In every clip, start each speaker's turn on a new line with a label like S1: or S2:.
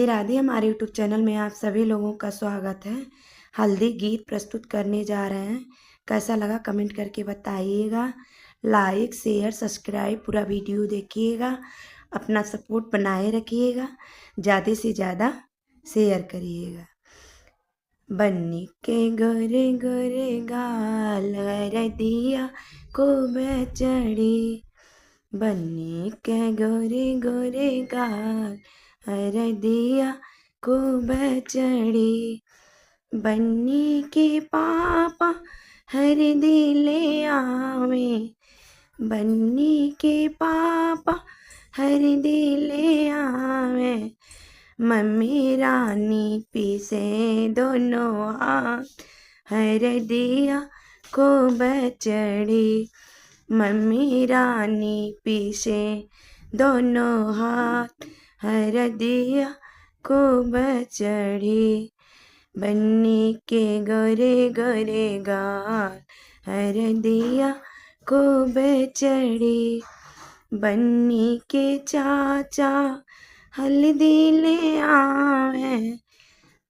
S1: राधे राधे। हमारे YouTube channel में आप सभी लोगों का स्वागत है। हल्दी गीत प्रस्तुत करने जा रहे हैं। कैसा लगा कमेंट करके बताइएगा। लाइक शेयर सब्सक्राइब पूरा वीडियो देखिएगा। अपना सपोर्ट बनाए रखिएगा। ज़्यादा से ज़्यादा शेयर करिएगा। बन्नी के गोरे गोरे गाल दिया को बेचड़ी। बन्नी के गोरे गोरे गाल दिया को बेचड़ी। बन्नी के पापा हर दिले आवे। बन्नी के पापा हर दिले आवे। मम्मी रानी पीसे दोनों हाथ हर दिया को बेचड़ी। मम्मी रानी पीसे दोनों हाथ हर दिया को बेचड़ी। बन्नी के गोरे गोरे गाल हर दिया को बेचड़ी। बन्नी के चाचा हल्दी ले आवे।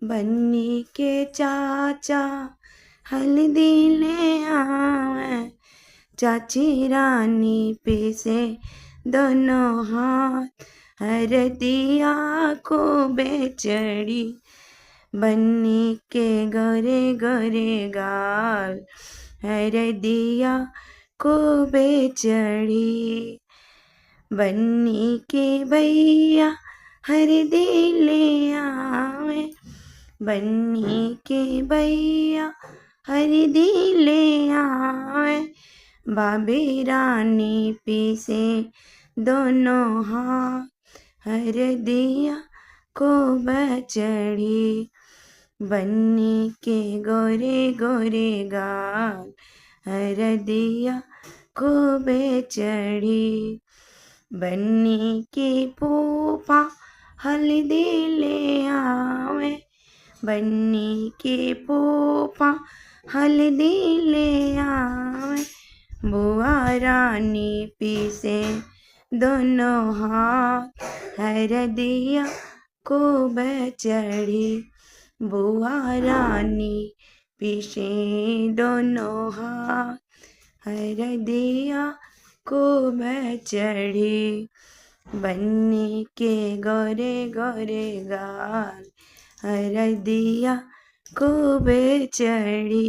S1: बन्नी के चाचा हल्दी ले आवे। चाची रानी पीसे दोनों हाथ हर दिया को बेचड़ी। बन्नी के गोरे गोरे गाल हर दिया को बेचड़ी। बन्नी के भैया हर दिले आवे। बन्नी के भैया हर दिले आवे। भाभी रानी पीसे दोनों हाथ हर दिया को बेचड़ी। बन्नी के गोरे गोरे गाल हर दिया को बेचड़ी। बन्नी के पोपा हल्दी ले आवे। बन्नी के पोपा हल्दी ले आवे। बुआ रानी पीसे दोनों हाथ हर दिया को बेचड़ी। बुआ रानी पीसे दोनों हाथ हर दिया को बेचड़ी। बन्नी के गोरे गोरे गाल हर दिया को बेचड़ी।